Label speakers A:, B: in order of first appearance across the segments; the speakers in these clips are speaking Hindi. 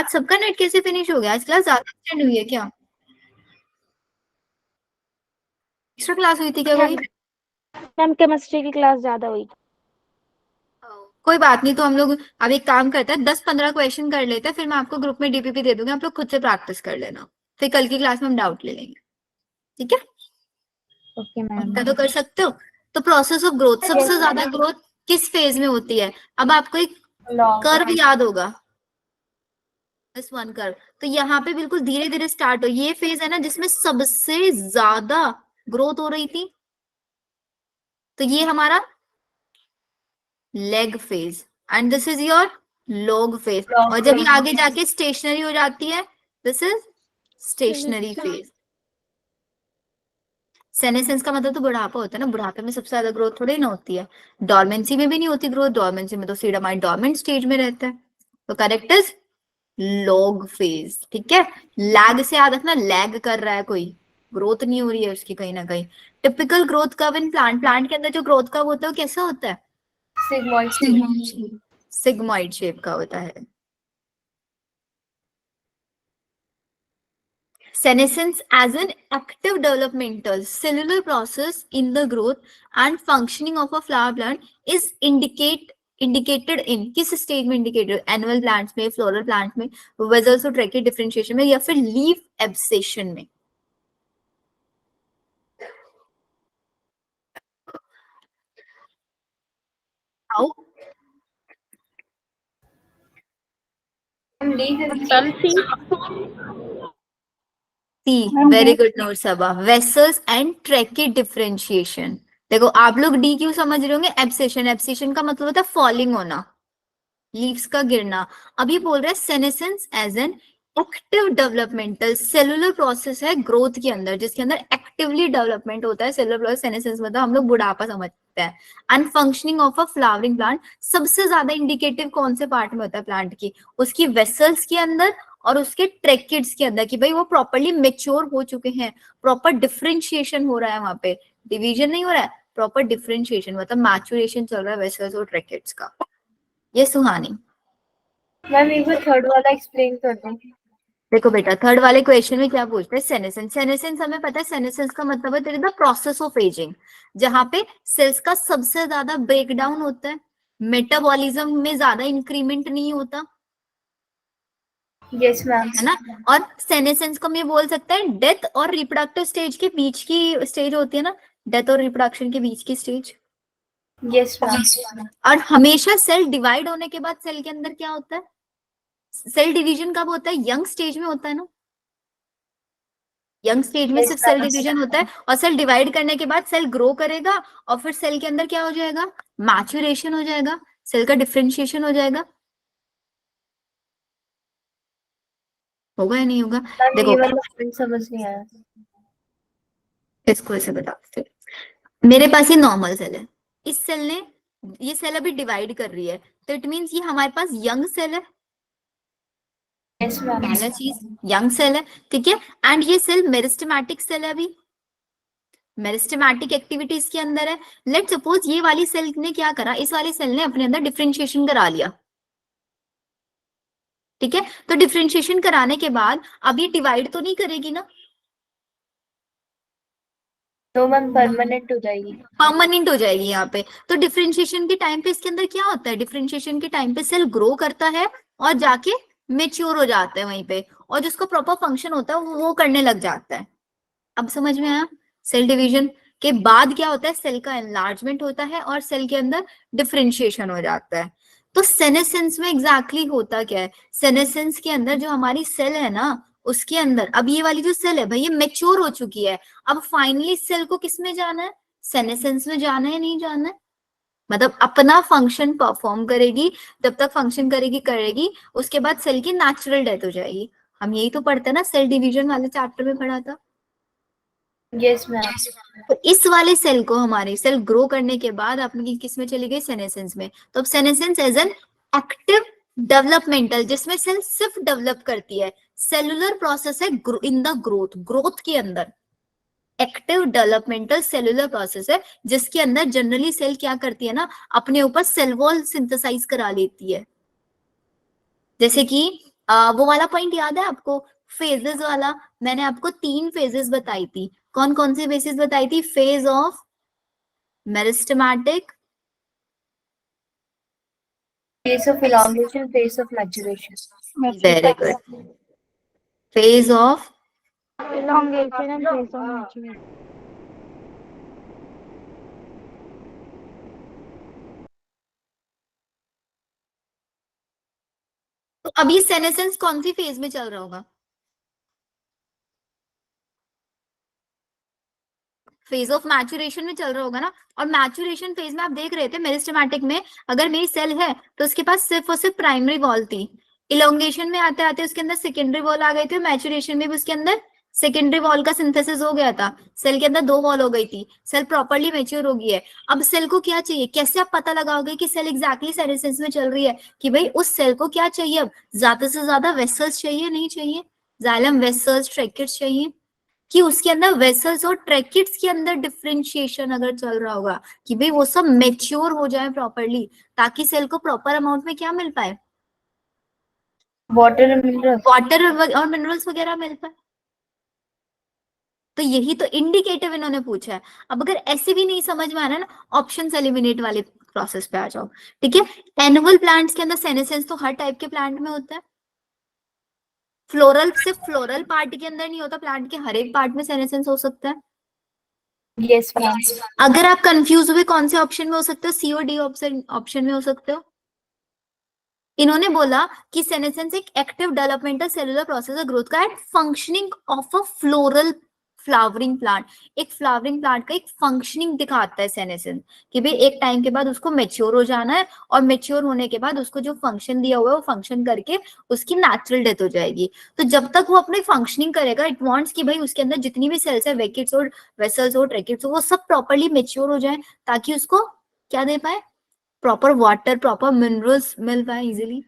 A: आज सबका नेट कैसे फिनिश हो गया? आज क्लास ज्यादा एक्सटेंड हुई है क्या? एक्स्ट्रा क्लास हुई थी क्या कोई?
B: मैम केमिस्ट्री की क्लास ज्यादा हुई।
A: कोई बात नहीं, तो हम लोग अब एक काम करते हैं, 10-15 क्वेश्चन कर लेते हैं, फिर मैं आपको ग्रुप में डीपीपी दे दूंगी, आप लोग खुद से प्रैक्टिस कर लेना, फिर कल की क्लास में हम डाउट ले लेंगे। ठीक है?
B: Okay ma'am.
A: इतना तो कर सकते हो। तो प्रोसेस ऑफ ग्रोथ, सबसे ज्यादा ग्रोथ किस फेज में होती है? अब आपको एक कर्व याद होगा, बस वन कर्व। तो यहाँ पे बिल्कुल धीरे धीरे स्टार्ट हो, ये फेज है ना जिसमें सबसे ज्यादा ग्रोथ हो रही थी, तो ये हमारा lag phase, and this is your log phase. और जब ये आगे जाके स्टेशनरी हो जाती है, this is stationary phase. Senescence का मतलब तो बुढ़ापा होता है ना, बुढ़ापे में सबसे ज्यादा ग्रोथ थोड़ी ना होती है। डॉर्मेंसी में भी नहीं होती ग्रोथ, डॉर्मेंसी में तो सीडामाइड डॉर्मेंट स्टेज में रहता है। तो करेक्ट इज लॉग फेज। ठीक है? लैग से याद रखना, लैग कर रहा है कोई, ग्रोथ नहीं हो रही है उसकी कहीं ना कहीं। Typical growth curve in plant, plant के अंदर जो ग्रोथ कर्व होता है वो कैसा होता है? सिग्मॉइड शेप का होता है। Senescence as an active developmental cellular process in the growth and functioning of a flower plant is indicated in किस स्टेज में इंडिकेटेड? एनुअल प्लांट्स में, फ्लोरल प्लांट्स में, वेजल्स और ट्रैकिक डिफरेंशिएशन में, या फिर लीफ एब्सेशन में? आओ, C. Very good note Saba. Vessels and tracheary differentiation. देखो आप लोग डी क्यों समझ रहे होंगे? एब्सेशन, एब्सेशन का मतलब होता है फॉलिंग होना, लीव्स का गिरना। अभी बोल रहे हैं senescence as an active developmental cellular process है ग्रोथ के अंदर, जिसके अंदर एक्टिवली डेवलपमेंट होता है। सेलुलर प्रोसेस, सेनेसेंस मतलब हम लोग बुढ़ापा समझते हैं। And functioning of a flowering plant, सबसे ज्यादा इंडिकेटिव कौन से पार्ट में होता है प्लांट की? उसकी वेसल्स के अंदर और उसके ट्रैकिड्स के अंदर, कि भाई वो प्रॉपरली मेच्योर हो चुके हैं, प्रॉपर डिफरेंशिएशन हो रहा है, वहां पे डिवीजन नहीं हो रहा है, प्रॉपर डिफरेंशिएशन मतलब मैचुरेशन चल रहा है वेसल्स और ट्रैकिड्स का। ये सुहानी।
B: मैम एक बार थर्ड वाला एक्सप्लेन कर दो।
A: देखो बेटा, थर्ड वाले क्वेश्चन में क्या पूछते हैं? सेनेसेंस। सेनेसेंस हमें पता है, सेनेसेंस का मतलब है द प्रोसेस ऑफ एजिंग, जहां पे सेल्स का सबसे ज्यादा ब्रेक डाउन होता है, मेटाबॉलिज्म में ज्यादा इंक्रीमेंट नहीं होता
B: यस मैम।
A: है ना। और सेनेसेंस को हम ये बोल सकते हैं डेथ और रिप्रोडक्टिव स्टेज के बीच की स्टेज होती है ना, डेथ और रिप्रोडक्शन के बीच की स्टेज।
B: Yes ma'am.
A: और हमेशा सेल डिवाइड होने के बाद सेल के अंदर क्या होता है? सेल डिवीजन कब होता है? यंग स्टेज में होता है ना। यंग स्टेज में सिर्फ सेल डिवीजन होता है, और सेल डिवाइड करने के बाद सेल ग्रो करेगा, और फिर सेल के अंदर क्या हो जाएगा? मैचुरेशन हो जाएगा, सेल का डिफरेंशिएशन हो जाएगा। होगा या नहीं होगा? देखो
B: ये वाला पॉइंट समझ नहीं आया।
A: इसको ऐसे बताते हैं। मेरे पास ये नॉर्मल सेल है, इस सेल ने, ये सेल अभी डिवाइड कर रही है, तो इट मीन्स ये हमारे पास यंग सेल है।
B: Yes ma'am.
A: पहला चीज यंग सेल है, ठीक है। एंड ये सेल मेरिस्टेमेटिक सेल है, अभी मेरिस्टेमेटिक एक्टिविटीज के अंदर है। लेट सपोज ये वाली सेल ने क्या करा, इस वाली सेल ने अपने अंदर डिफरेंशिएशन करा लिया, ठीक है। तो डिफरेंशिएशन कराने के बाद अब ये डिवाइड तो नहीं करेगी ना,
B: तो मैम परमानेंट हो जाएगी।
A: परमानेंट हो जाएगी यहाँ पे। तो डिफरेंशिएशन के टाइम पे इसके अंदर क्या होता है? डिफरेंशिएशन के टाइम पे सेल ग्रो करता है और जाके मेच्योर हो जाता है वहीं पे, और जिसको प्रॉपर फंक्शन होता है वो करने लग जाता है। अब समझ में आया? सेल डिवीजन के बाद क्या होता है? सेल का एनलार्जमेंट होता है और सेल के अंदर डिफरेंशिएशन हो जाता है। तो सेनेसेंस में एग्जैक्टली होता क्या है? सेनेसेंस के अंदर जो हमारी सेल है ना, उसके अंदर अब ये वाली जो सेल है भाई, ये मेच्योर हो चुकी है। अब फाइनली सेल को किस में जाना है? सेनेसेंस में जाना है, नहीं जाना है? मतलब अपना फंक्शन परफॉर्म करेगी, जब तक फंक्शन करेगी करेगी, उसके बाद सेल की नेचुरल डेथ हो जाएगी। हम यही तो पढ़ते हैं ना, सेल डिवीजन वाले चैप्टर में पढ़ा था।
B: Yes ma'am.
A: तो इस वाले सेल को, हमारी सेल ग्रो करने के बाद अपनी किस में चली गई? सेनेसेंस में। तो अब senescence as an active developmental, जिसमें सेल सिर्फ डेवलप करती है, सेलुलर प्रोसेस है इन द ग्रोथ, ग्रोथ के अंदर एक्टिव डेवलपमेंटल सेलुलर प्रोसेस है, जिसके अंदर जनरली सेल क्या करती है ना, अपने ऊपर सेल वॉल सिंथेसाइज करा लेती है। जैसे कि वो वाला पॉइंट याद है आपको, फेजेस वाला? मैंने आपको 3 फेजेस बताई थी। कौन कौन सी फेजेस बताई थी? Phase of meristematic,
B: Phase of elongation, phase of maturation.
A: Very good, phase of
C: Elongation and phase of maturity.
A: तो अभी सेनेसेंस कौन सी फेज में चल रहा होगा? फेज ऑफ मैचुरेशन में चल रहा होगा ना। और मैचुरेशन फेज में आप देख रहे थे मेरिस्टेमेटिक में, अगर मेरी सेल है तो उसके पास सिर्फ और सिर्फ प्राइमरी वॉल थी। इलोंगेशन में आते आते उसके अंदर सेकेंडरी वॉल आ गई थी, मैचुरेशन में भी उसके अंदर सेकेंडरी वॉल का सिंथेसिस हो गया था। सेल के अंदर 2 वॉल हो गई थी, सेल प्रॉपर्ली मेच्योर हो गई है। अब सेल को क्या चाहिए? कैसे आप पता लगाओगे कि सेल एग्जैक्टली सेनेसेंस में चल रही है? कि भाई उस सेल को क्या चाहिए? अब ज्यादा से ज्यादा वेसल्स चाहिए, नहीं चाहिए? जाइलम वेसल्स, ट्रैकेट्स चाहिए, कि उसके अंदर वेसल्स और ट्रैकेट्स के अंदर डिफरेंशिएशन अगर चल रहा होगा, कि भाई वो सब मेच्योर हो जाए प्रॉपरली, ताकि सेल को प्रॉपर अमाउंट में क्या मिल पाए?
B: Water and minerals.
A: वाटर और मिनरल्स वगैरह मिल पाए। तो यही तो इंडिकेटिव इन्होंने पूछा है। अब अगर ऐसे भी नहीं समझ में आ रहा है ना, ऑप्शंस एलिमिनेट वाले प्रोसेस पे आ जाओ, ठीक है। एनुअल प्लांट्स के अंदर सेनेसेंस तो हर टाइप के प्लांट में होता है। फ्लोरल सिर्फ फ्लोरल पार्ट के अंदर नहीं होता, प्लांट के हर एक पार्ट में सेनेसेंस हो सकता है।
B: Yes, ma'am.
A: अगर आप कंफ्यूज हुए कौन से ऑप्शन में हो सकते हो, सी और डी ऑप्शन में हो सकते हो। इन्होंने बोला कि सेनेसेंस एक active developmental cellular process growth का and functioning of a floral flowering plant. एक फ्लावरिंग प्लांट का एक फंक्शनिंग दिखाता है सेनेसेंस, कि भाई एक टाइम के बाद उसको मेच्योर हो जाना है, और मेच्योर होने के बाद उसको जो फंक्शन दिया हुआ है वो फंक्शन करके उसकी नेचुरल डेथ हो जाएगी। तो जब तक वो अपनी फंक्शनिंग करेगा, इट वांट्स कि भाई उसके अंदर जितनी भी सेल्स है, वेकिट्स और वेसल्स और ट्रैकेट्स, वो सब प्रॉपर्ली मेच्योर हो जाए, ताकि उसको क्या दे पाए? प्रॉपर वाटर, प्रॉपर मिनरल्स मिल पाए इजीली।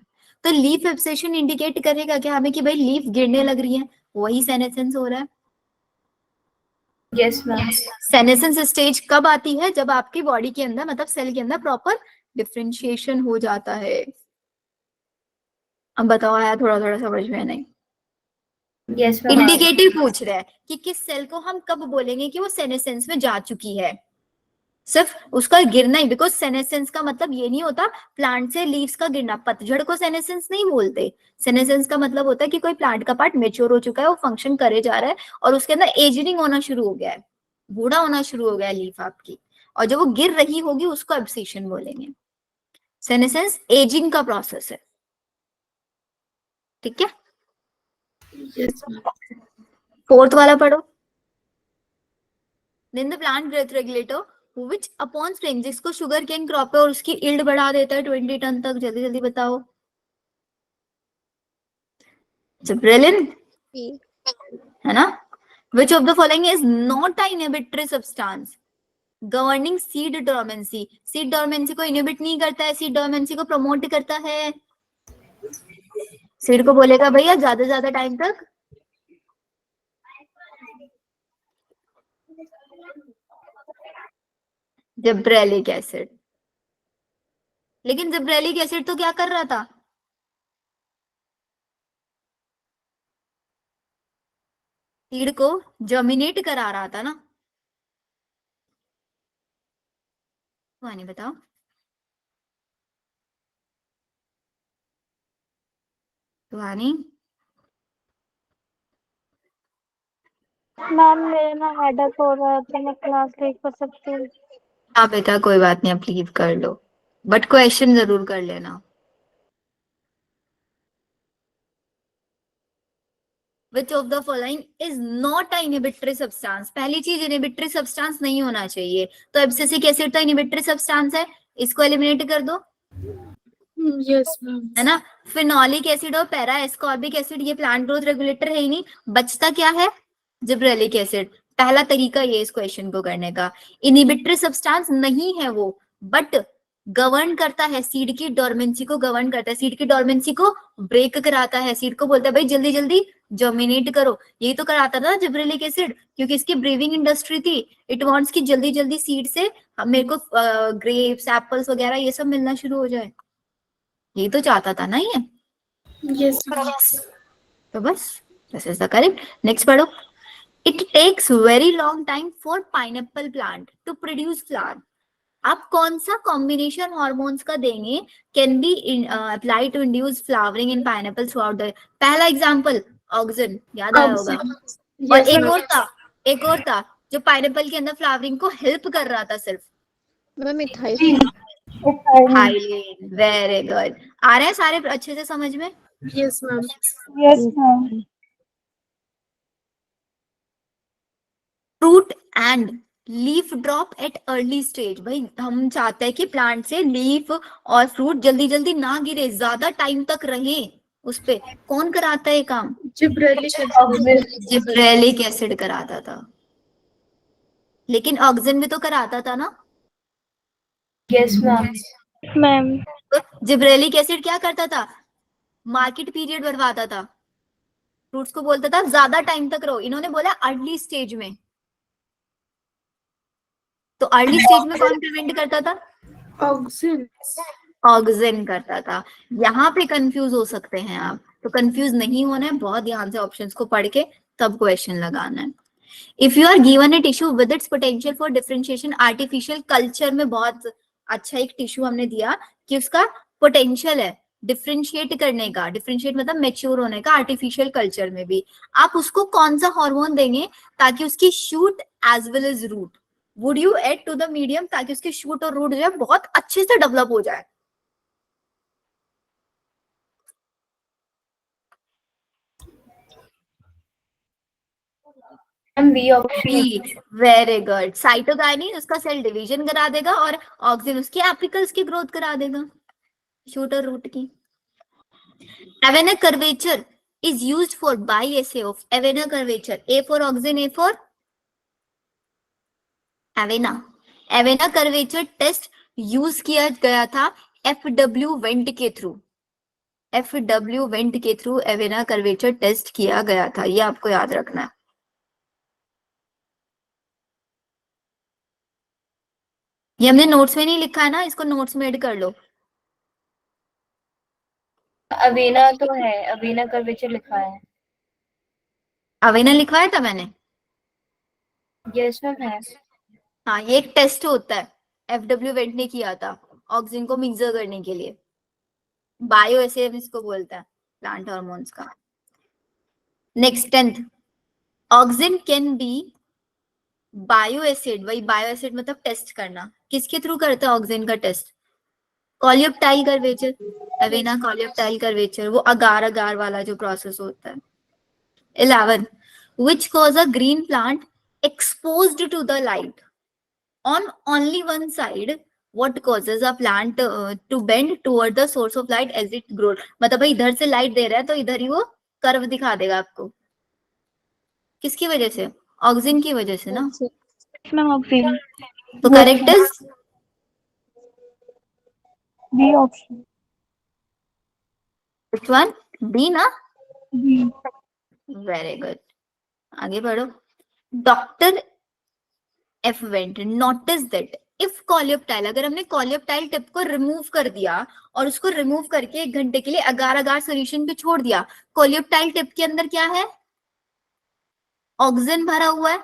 A: तो लीफ एब्सेशन इंडिकेट करेगा क्या हमें कि भाई लीफ गिरने लग रही है? वही सेनेसेंस हो रहा है।
B: Yes, ma'am.
A: सेनेसेंस स्टेज कब आती है? जब आपकी बॉडी के अंदर, मतलब सेल के अंदर प्रॉपर डिफरेंशिएशन हो जाता है। अब बताओ, आया थोड़ा थोड़ा समझ में? नहीं,
B: Yes, ma'am.
A: इंडिकेटिव पूछ रहा है कि किस सेल को हम कब बोलेंगे कि वो सेनेसेंस में जा चुकी है। सिर्फ उसका गिरना ही, बिकॉज सेनेसेंस का मतलब ये नहीं होता प्लांट से लीव्स का गिरना। पतझड़ को सेनेसेंस नहीं बोलते। सेनेसेंस का मतलब होता है कि कोई प्लांट का पार्ट मेच्योर हो चुका है, वो फंक्शन करे जा रहा है, और उसके अंदर एजिंग होना शुरू हो गया है, बूढ़ा होना शुरू हो गया है लीफ आपकी, और जब वो गिर रही होगी उसको एब्सेशन बोलेंगे। सेनेसेंस एजिंग का प्रोसेस है, ठीक है।
B: Yes, ma'am.
A: फोर्थ वाला पढ़ो। Then the plant growth regulator which upon spring, जिसको शुगर केन क्रॉप है और उसकी यील्ड बढ़ा देता है 20 टन तक। जल्दी जल्दी बताओ। जिब्रेलिन, है ना? Which of the following is not an inhibitory substance governing seed dormancy? seed dormancy को inhibit नहीं करता है, seed dormancy को promote करता है। सीड को बोलेगा भैया ज्यादा से ज्यादा टाइम तक जिब्रेलिक एसिड। लेकिन जिब्रेलिक एसिड तो क्या कर रहा था? सीड को जर्मिनेट करा रहा था ना। वानी बताओ। वानी,
C: मैम मेरे ना हेडेक हो रहा है, तो मैं क्लास लीव कर सकती हूँ?
A: हाँ बेटा कोई बात नहीं, आप लीव कर लो, बट क्वेश्चन जरूर कर लेना। Which of the following is not an inhibitory substance? पहली चीज, इनहिबिटरी सब्सटेंस नहीं होना चाहिए। तो एब्सिसिक एसिड तो इनहिबिटरी सब्सटेंस है, इसको एलिमिनेट कर दो,
B: Yes, ma'am.
A: है ना। फिनोलिक एसिड और पैरा एस्कॉर्बिक एसिड ये प्लांट ग्रोथ रेगुलेटर है ही नहीं, बचता क्या है? Gibberellic acid. पहला तरीका ये इस क्वेश्चन को करने का, इनहिबिटरी सब्सटेंस नहीं है वो, बट गवर्न करता है, सीड की डोरमेंसी को गवर्न करता है, सीड की डोरमेंसी को ब्रेक कराता है, सीड को बोलता है भाई जल्दी जल्दी जर्मिनेट करो। यही तो कराता था जिब्रेलिक एसिड, क्योंकि इसकी ब्रीविंग इंडस्ट्री थी। इट वांट्स कि जल्दी जल्दी सीड से मेरे को ग्रेप्स, एप्पल्स वगैरह ये सब मिलना शुरू हो जाए। यही तो चाहता था ना ये।
B: Yes.
A: तो बस this is the correct. Next पढ़ो. It takes very long time for pineapple plant to produce flower. आप कौन सा कॉम्बिनेशन हॉर्मोन्स का देंगे can be apply to induce flowering in pineapple throughout the. पहला एग्जांपल ऑक्सिन, याद आया होगा. और
B: Yes,
A: एक
B: ma'am.
A: और था, एक और था जो पाइनएप्पल के अंदर फ्लावरिंग को हेल्प कर रहा था सिर्फ.
D: Ma'am methyl.
A: हाइलिन. Very good. आ रहे हैं सारे अच्छे से समझ में.
B: Yes, ma'am.
C: Yes, ma'am.
A: Fruit and leaf drop at early stage. भाई हम चाहते हैं कि प्लांट से लीफ और फ्रूट जल्दी जल्दी ना गिरे, ज्यादा टाइम तक रहे उस पे. कौन कराता है ये काम?
B: Gibberellic
A: जिब्रेलिक एसिड कराता था. लेकिन ऑक्सिन भी तो कराता था ना.
B: Yes, ma'am.
C: Ma'am.
A: तो जिब्रेलिक एसिड क्या करता था? मार्केट पीरियड बढ़वाता था. फ्रूट्स को बोलता था ज्यादा टाइम तक रहो. इन्होंने बोला अर्ली स्टेज में. तो अर्ली स्टेज में कौन प्रिवेंट करता था?
B: Auxin.
A: ऑक्सिन करता था. यहाँ पे कंफ्यूज हो सकते हैं आप, तो कंफ्यूज नहीं होना है. बहुत ध्यान से ऑप्शंस को पढ़ के तब क्वेश्चन लगाना है. If you are given a tissue with its potential for differentiation, artificial culture में बहुत अच्छा एक टिश्यू हमने दिया कि उसका पोटेंशियल है डिफरेंशिएट करने का. डिफरेंशिएट मतलब मेच्योर होने का. आर्टिफिशियल कल्चर में भी आप उसको कौन सा हार्मोन देंगे ताकि उसकी shoot as well as root, would you add to the medium ताकि उसकी शूट और रूट जो है बहुत अच्छे से डेवलप हो जाए?
B: And B option.
A: Very good. Cytokinin उसका सेल डिवीजन करा देगा और ऑक्सिन उसकी एपिकल्स की ग्रोथ करा देगा, शूट और रूट की. Avenar curvature is used for bi-assay of Avenar curvature. A for auxin, A for Avena. Avena curvature test use किया गया था FW वेंट के थ्रू. FW वेंट के थ्रू एवेना कर्वेचर टेस्ट किया गया था. ये आपको याद रखना है. ये हमने नोट्स में नहीं लिखा है ना, इसको नोट्स में ऐड कर लो.
B: Avena तो है, Avena curvature लिखा है.
A: अवेना लिखवाया था मैंने.
B: Yes, ma'am है.
A: हाँ, ये एक टेस्ट होता है. FW वेंट ने किया था ऑक्सिन को मिक्सर करने के लिए. बायो एसे इसको बोलता है प्लांट हार्मोन्स का. Next 10th. Auxin can be bioassayed. वही बायो एसिड मतलब टेस्ट करना. किसके थ्रू करता है ऑक्सिन का test? Coleoptile curvature. Avena coleoptile curvature, वो अगार अगार वाला जो प्रोसेस होता है. 11. Which cause a green plant exposed to the light on only one side? What causes a plant to bend toward the source of light as it grows? मतलब भाई इधर से लाइट दे रहा है तो इधर ही वो कर्व दिखा देगा आपको. किसकी वजह से? ऑक्सिन की वजह से ना.
C: Yes, ma'am. Oxygen.
A: तो correct is
C: B option.
A: which one? B ना.
C: B.
A: Very good. आगे बढ़ो. Doctor F went notice that if coleoptile, अगर हमने कॉलियोप्टाइल टिप को रिमूव कर दिया और उसको रिमूव करके 1 घंटे के लिए अगार अगार सोल्यूशन पे छोड़ दिया, कॉलियोप्टाइल टिप के अंदर क्या है? ऑक्सिन भरा हुआ है.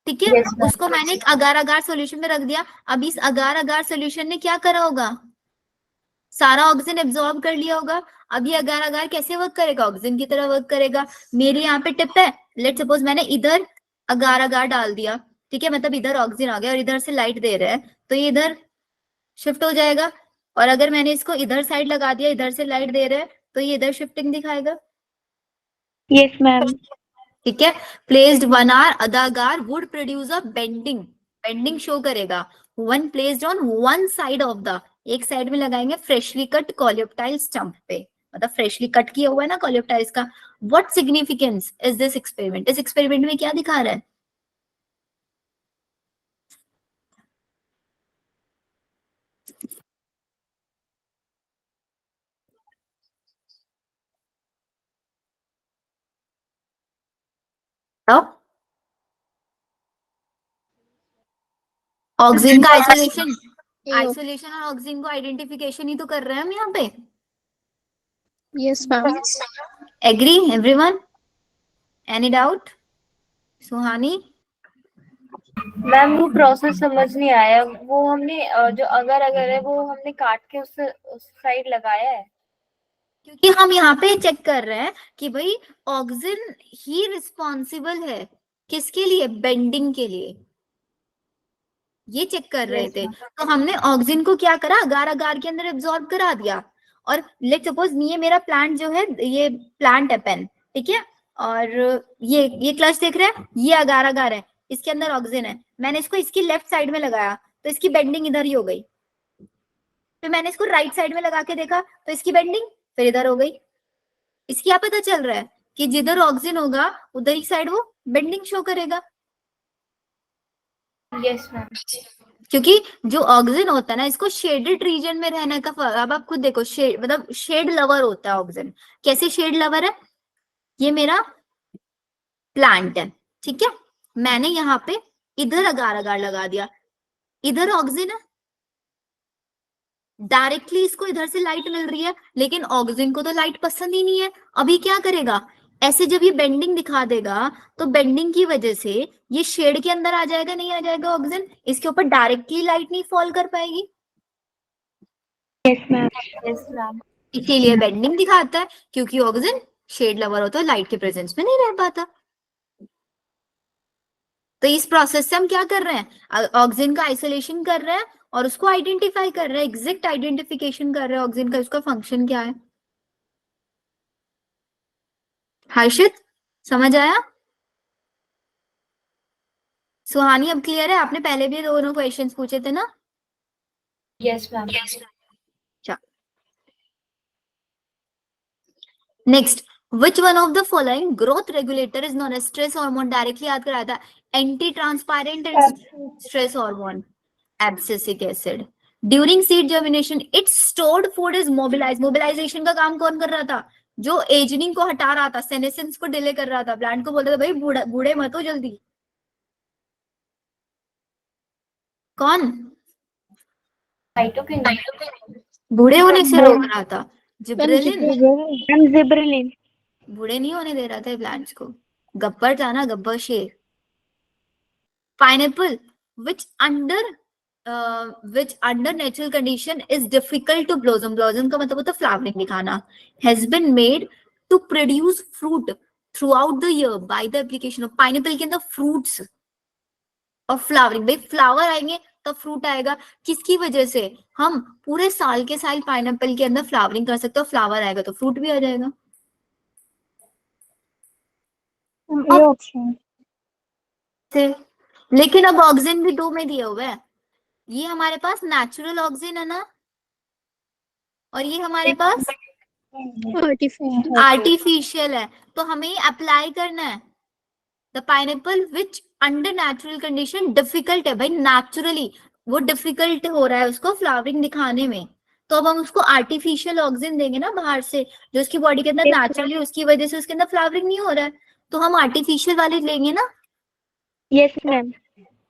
A: ठीक है.
B: Yes, ma'am.
A: उसको मैंने एक अगार अगार सोल्यूशन में रख दिया. अब इस अगार अगार सोल्यूशन ने क्या करा होगा? सारा ऑक्सिजन एब्जॉर्ब कर लिया होगा. अब ये अगार अगार कैसे वर्क करेगा? ऑक्सिजन की तरह वर्क करेगा. मेरी यहाँ पे टिप है, लेट सपोज मैंने इधर अगार अगार डाल दिया. ठीक है, मतलब इधर ऑक्सिजन आ गया और इधर से लाइट दे रहा है तो ये इधर शिफ्ट हो जाएगा. और अगर मैंने इसको इधर साइड लगा दिया, इधर से लाइट दे रहा है तो ये इधर शिफ्टिंग दिखाएगा.
C: Yes, ma'am.
A: ठीक है. प्लेस्ड 1 hour अदागार would produce a bending. Bending show करेगा. One placed on one side of the, एक साइड में लगाएंगे फ्रेशली कट कॉलियोप्टाइल स्टम्प पे, मतलब फ्रेशली कट किया हुआ है ना कॉलियोप्टाइल्स का. What significance is this experiment? इस एक्सपेरिमेंट में क्या दिखा रहा है? ऑक्सिजन का आइसोलेशन. आइसोलेशन और ऑक्सिजन को आइडेंटिफिकेशन ही तो कर रहे हैं हम यहाँ पे.
D: Yes, ma'am.
A: Agree everyone? Any doubt? Suhani?
B: Ma'am वो प्रोसेस समझ नहीं आया। वो हमने जो अगर अगर है वो हमने काट के उस साइड लगाया है।
A: क्योंकि हम यहाँ पे चेक कर रहे हैं कि भाई ऑक्सिन ही रिस्पॉन्सिबल है किसके लिए? बेंडिंग के लिए। ये चेक कर रहे
B: Yes,
A: थे।
B: ma'am.
A: तो हमने ऑक्सिन को क्या करा? अगार अगार के अंदर एब्जॉर्ब करा दिया। और लेट सपोज ये मेरा प्लांट जो है, ये प्लांट है पेन, ठीक है, और ये क्लच देख रहे हैं, ये अगार अगार है, इसके अंदर ऑक्सिन है। मैंने इसको इसकी लेफ्ट साइड में लगाया तो इसकी बेंडिंग इधर ही हो गई। फिर मैंने इसको राइट साइड में लगा के देखा तो इसकी बेंडिंग फिर इधर हो गई। इसकी क्या पता चल रहा है कि जिधर ऑक्सिन होगा उधर ही साइड वो बेंडिंग शो करेगा।
B: Yes, ma'am.
A: क्योंकि जो ऑक्सिन होता है ना, इसको शेडेड रीजन में रहने का अब आप खुद देखो, शेड मतलब शेड लवर होता है ऑक्सिन। कैसे शेड लवर है? ये मेरा प्लांट है, ठीक है, मैंने यहाँ पे इधर अगार अगार लगा दिया, इधर ऑक्सिन है, डायरेक्टली इसको इधर से लाइट मिल रही है, लेकिन ऑक्सिन को तो लाइट पसंद ही नहीं है। अभी क्या करेगा? ऐसे जब ये बेंडिंग दिखा देगा तो बेंडिंग की वजह से ये शेड के अंदर आ जाएगा, नहीं आ जाएगा ऑक्सिन, इसके ऊपर डायरेक्टली लाइट नहीं फॉल कर पाएगी।
B: Yes, ma'am.
A: इसीलिए बेंडिंग दिखाता है, क्योंकि ऑक्सिन शेड लवर होता है, लाइट के प्रेजेंस में नहीं रह पाता। तो इस प्रोसेस से हम क्या कर रहे हैं? ऑक्सिन का आइसोलेशन कर रहे हैं और उसको आइडेंटिफाई कर रहे हैं, एग्जैक्ट आइडेंटिफिकेशन कर रहे हैं ऑक्सिन का, उसका फंक्शन क्या है। हर्षित, समझ आया? सुहानी, अब क्लियर है? आपने पहले भी दोनों क्वेश्चंस पूछे थे ना?
B: Yes, ma'am.
A: Next, which one of the following growth regulator is known as stress hormone? Directly याद कराया था, antitranspirant stress hormone, abscisic acid. During seed germination its stored food is mobilize. Mobilization का काम कौन कर रहा था? जो एजिंग को हटा रहा था, सेनेसेंस को डिले कर रहा था, प्लांट को बोलता था भाई बूढ़े मत हो जल्दी। कौन? बूढ़े होने से रोक रहा था, जिब्रेलिन।
C: जिब्रेलिन।
A: बूढ़े नहीं होने दे रहा था प्लांट्स को। गब्बर था ना, गब्बर शेर। Pineapple which under natural condition is difficult to blossom, blossom का मतलब होता है फ्लावरिंग दिखाना, has been made to produce fruit throughout the year by the application of pineapple के अंदर fruits और फ्लावरिंग। भाई फ्लावर आएंगे तब फ्रूट आएगा, किसकी वजह से? हम पूरे साल के साल पाइनएप्पल के अंदर फ्लावरिंग कर सकते हो, फ्लावर आएगा तो फ्रूट भी आ जाएगा।
C: ये ऑप्शन
A: लेकिन अब ऑक्सिन भी दो में दिया हुआ है, ये हमारे पास नेचुरल ऑक्सिन है ना, और ये हमारे पास आर्टिफिशियल है। तो हमें अप्लाई करना है the pineapple which under natural condition difficult है। भाई नेचुरली वो डिफिकल्ट हो रहा है उसको फ्लावरिंग दिखाने में, तो अब हम उसको आर्टिफिशियल ऑक्सिन देंगे ना बाहर से, जो उसकी बॉडी के अंदर नेचुरली उसकी वजह से उसके अंदर फ्लावरिंग नहीं हो रहा है, तो हम आर्टिफिशियल वाले लेंगे ना।
C: Yes ma'am.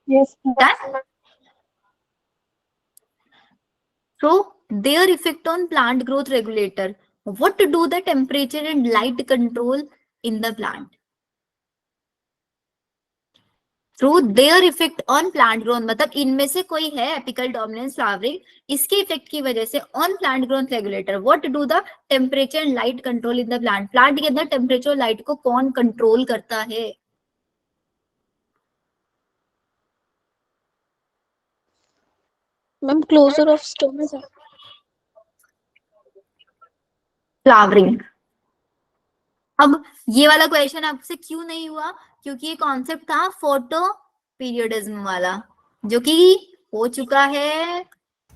C: Yes ma'am.
A: So their effect on plant growth regulator. What to do the temperature and light control in the plant? Through their effect on plant growth, मतलब इनमें से कोई है एपिकल डोमिनेंस फ्लावरिंग, इसके इफेक्ट की वजह से on plant growth regulator. What do the temperature and light control in the plant? Plant के अंदर टेम्परेचर और लाइट को कौन कंट्रोल करता है?
D: Ma'am closure of stomach.
A: Flowering. अब ये वाला क्वेश्चन आपसे क्यों नहीं हुआ? क्योंकि ये कॉन्सेप्ट था फोटो पीरियडिज्म वाला, जो कि हो चुका है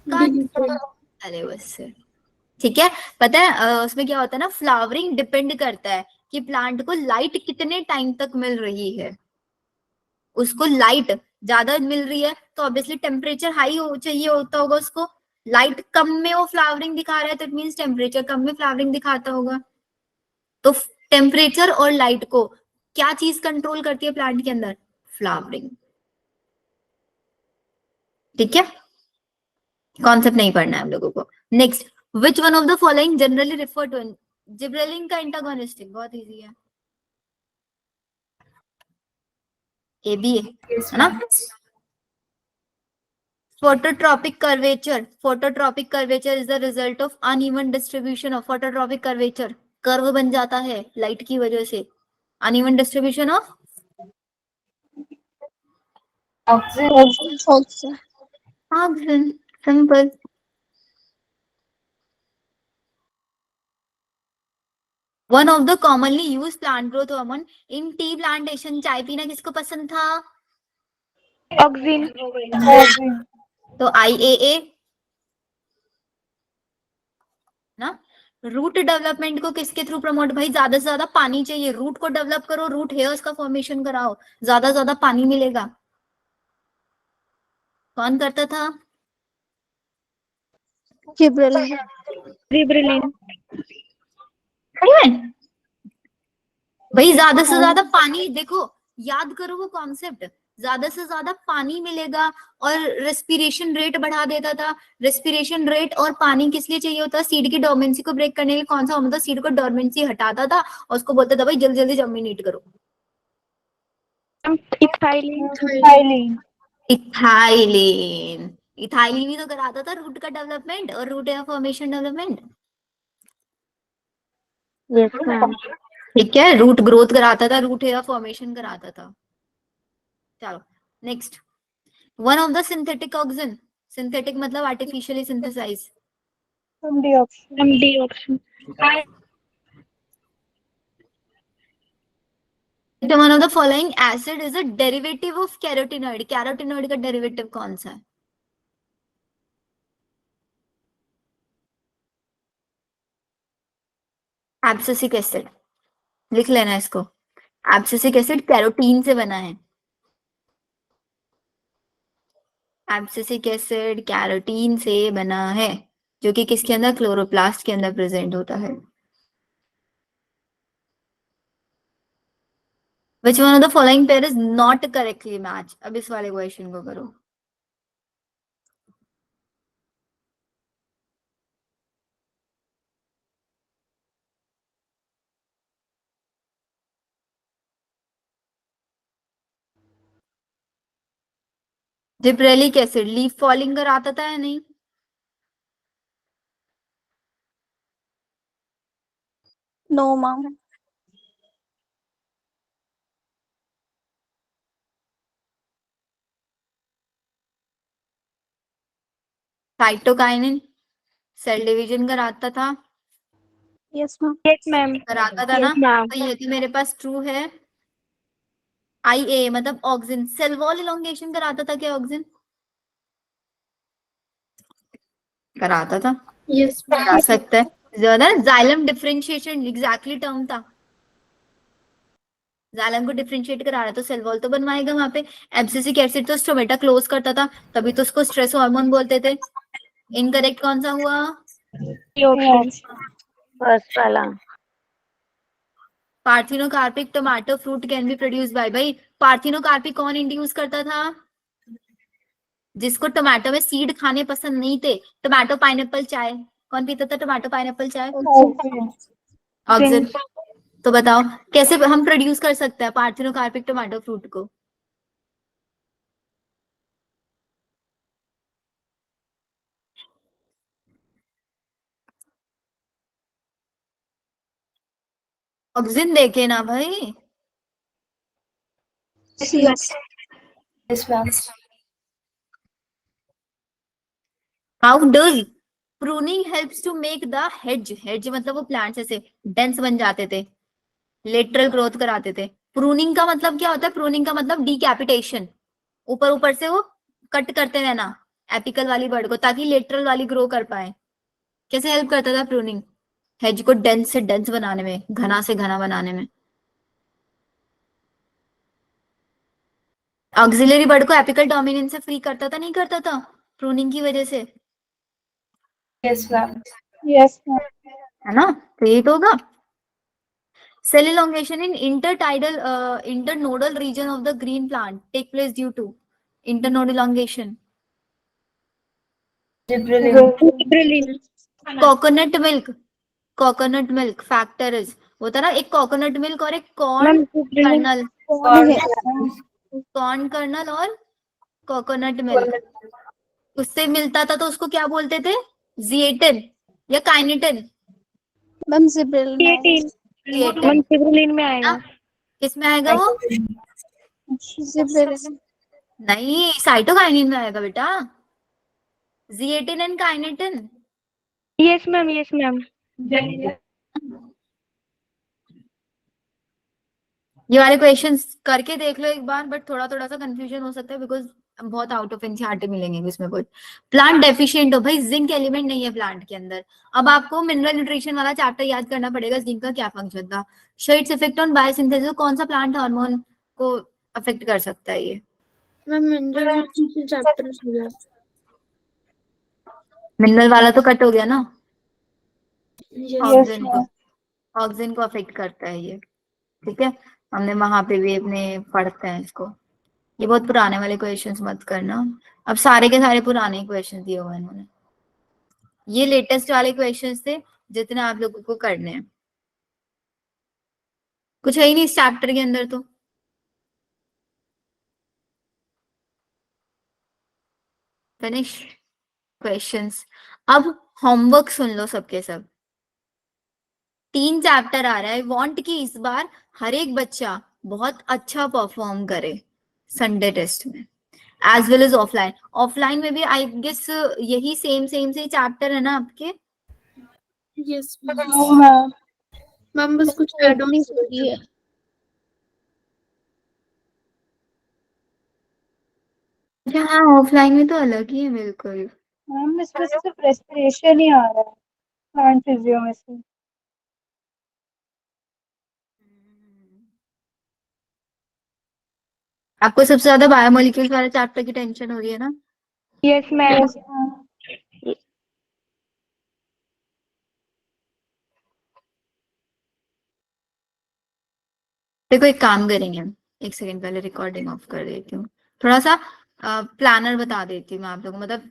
A: सिलेबस से, ठीक है। पता है उसमें क्या होता है ना, फ्लावरिंग डिपेंड करता है कि प्लांट को लाइट कितने टाइम तक मिल रही है। उसको लाइट ज्यादा मिल रही है तो ऑब्वियसली टेम्परेचर हाई चाहिए होता होगा उसको। लाइट कम में वो फ्लावरिंग दिखा रहा है तो इट मीन्स टेम्परेचर कम में फ्लावरिंग दिखाता होगा। तो टेम्परेचर और लाइट को क्या चीज कंट्रोल करती है प्लांट के अंदर? फ्लावरिंग। ठीक है, कॉन्सेप्ट नहीं पढ़ना है हम लोगों को। Next, which one of the following generally refer to, gibberellin का एंटागोनिस्टिक बहुत इजी है, ए बी है ना। Phototropic curvature. Phototropic curvature is the result of uneven distribution of phototropic curvature. Curve बन जाता है लाइट की वजह से. Uneven distribution of
B: oxygen.
A: oxygen. Simple. One of the commonly used plant growth hormone in tea plantation. चाय पीना किसको पसंद था?
C: ऑक्सीजन।
A: तो IAA ना. रूट डेवलपमेंट को किसके थ्रू प्रमोट? भाई ज्यादा से ज्यादा पानी चाहिए, रूट को डेवलप करो, रूट हेयर्स का फॉर्मेशन कराओ, ज्यादा ज्यादा पानी मिलेगा. कौन करता था?
C: जिब्रेलिन।
A: भाई ज्यादा से ज्यादा पानी, देखो याद करो वो कॉन्सेप्ट, ज्यादा से ज्यादा पानी मिलेगा और रेस्पिरेशन रेट बढ़ा देता था. रेस्पिरेशन रेट और पानी किस लिए चाहिए होता? सीड की डोर्मेंसी को ब्रेक करने के लिए. कौन सा होता? सीड को डोर्मेंसी हटाता था और उसको बोलता था भाई जल्दी जल्दी जर्मिनेट करो.
C: इथाइलिन।
A: इथाइलिन. इथाइलिन ही तो कराता था रूट का डेवलपमेंट और रूट फॉर्मेशन डेवलपमेंट. ठीक है, रूट ग्रोथ कराता था, रूट हेयर फॉर्मेशन कराता था. चलो next. One of the synthetic oxygen. Synthetic मतलब artificially synthesize.
C: MD option.
A: One of the following acid is a derivative of carotenoid. Carotenoid का डेरिवेटिव कौन सा है? Abscisic acid. लिख लेना इसको. एब्सिसिक एसिड कैरोटीन से बना है. एब्सिसिक एसिड कैरोटीन से बना है, जो कि किसके अंदर? क्लोरोप्लास्ट के अंदर प्रेजेंट होता है. Which one of the following pair is not correctly matched? अब इस वाले क्वेश्चन को करो. जिब्रेलिक एसिड लीफ फॉलिंग कराता था या नहीं?
C: No ma'am.
A: Cytokinin cell division कराता था.
C: Yes ma'am.
A: कराता था ना. तो ये तो मेरे पास ट्रू है. IA मतलब ऑक्सिन. सेल वॉल इलोंगेशन कराता था क्या ऑक्सिन? कराता था.
C: यस
A: करा सकता है ज्यादा. जाइलम डिफरेंशिएशन एग्जैक्टली टर्म था. जाइलम को डिफरेंशिएट करा रहा तो सेल वॉल तो बनवाएगा वहां पे. एब्सिसिक एसिड तो स्टोमेटा क्लोज करता था, तभी तो उसको स्ट्रेस हार्मोन बोलते थे. इनकरेक्ट कौन सा हुआ?
B: फर्स्ट वाला.
A: Parthenocarpic tomato fruit can be produce by. भाई पार्थिनोकार्पिक कौन इंड्यूस करता था? जिसको टोमेटो में सीड खाने पसंद नहीं थे. टोमेटो पाइनएप्पल चाय कौन पीता था? टोमेटो पाइनएप्पल चाय ऑक्सिन. तो बताओ कैसे हम प्रोड्यूस कर सकते हैं पार्थिनोकार्पिक टोमेटो फ्रूट को? ऑक्सिन देखे ना भाई.
B: Yes, ma'am.
A: How does pruning helps to make the hedge. Hedge मतलब वो प्लांट्स ऐसे डेंस बन जाते थे, लेटरल ग्रोथ कराते थे. प्रूनिंग का मतलब क्या होता है? प्रूनिंग का मतलब डीकैपिटेशन. ऊपर ऊपर से वो कट करते रहना एपिकल वाली बर्ड को, ताकि लेटरल वाली ग्रो कर पाए. कैसे हेल्प करता था प्रूनिंग? हेज को डेंस से डेंस बनाने में, घना से घना बनाने में. ऑक्सिलरी बर्ड को एपिकल डोमिनेंस से फ्री करता था नहीं करता था प्रूनिंग की वजह से?
B: Yes, ma'am.
A: है ना. तो ये तो होगा. Cell elongation in intertidal internodal region of the green plant take place due to internodal elongation.
B: Gibberellin.
A: Coconut milk. Coconut milk factor is, होता ना एक कोकोनट मिल्क और एक कॉर्न
C: मैम जिब्रेलिन
A: कर्नल,
C: कौन है?
A: कॉर्न कर्नल और कोकोनट मिल्क, उससे मिलता था तो उसको क्या बोलते थे, जिएटिन या काइनेटिन।
D: मैम जिब्रेलिन आएगा।
A: जिएटिन
C: जिब्रेलिन में आएगा।
A: किसमें आएगा वो,
D: जिब्रेलिन
A: नहीं साइटोकाइनिन में आएगा बेटा, zeatin and kinetin.
C: Yes ma'am, yes ma'am.
A: ये वाले क्वेश्चंस करके देख लो एक बार, बट थोड़ा थोड़ा सा कंफ्यूजन हो सकता है बिकॉज बहुत आउट ऑफ एनसीईआरटी मिलेंगे इसमें कुछ। प्लांट डेफिशिएंट हो भाई, जिंक एलिमेंट नहीं है प्लांट के अंदर। अब आपको मिनरल न्यूट्रिशन वाला चैप्टर याद करना पड़ेगा, जिंक का क्या फंक्शन था। शेड्स इफेक्ट ऑन बायोसिंथेसिस, कौन सा प्लांट हार्मोन को अफेक्ट कर सकता है ये।
D: मैम मिनरल न्यूट्रिशन चैप्टर हो गया।
A: मिनरल वाला तो कट हो गया ना,
D: यस
A: ऑक्सीजन को, ऑक्सीजन को अफेक्ट करता है ये, ठीक है। हमने वहां पे भी अपने पढ़ते हैं इसको। ये बहुत पुराने वाले क्वेश्चंस मत करना, अब सारे के सारे पुराने क्वेश्चंस दिए हुए हैं इन्होंने, ये लेटेस्ट वाले क्वेश्चंस थे जितने आप लोगों को करने हैं। कुछ है ही नहीं इस चैप्टर के अंदर तो। Finish questions. अब होमवर्क सुन लो सबके सब। 3 चैप्टर आ रहा है, वांट कि इस बार हर एक बच्चा बहुत अच्छा परफॉर्म करे संडे टेस्ट में, as well as offline. Offline में भी आई गेस यही सेम से चैप्टर है ना आपके।
D: यस मैम बस कुछ ऐड ऑन हो रही है।
A: हाँ ऑफलाइन में तो अलग ही है बिल्कुल।
C: मैम इसमें सिर्फ रेस्पिरेशन ही आ रहा है प्लांट फिजियो में से।
A: आपको सबसे ज्यादा बायोमोलिक्यूल्स वाले चैप्टर की टेंशन हो रही है ना।
C: Yes ma'am.
A: देखो एक काम करेंगे, एक सेकंड पहले रिकॉर्डिंग ऑफ कर देती हूँ, थोड़ा सा प्लानर बता देती हूँ मैं आप लोगों को, मतलब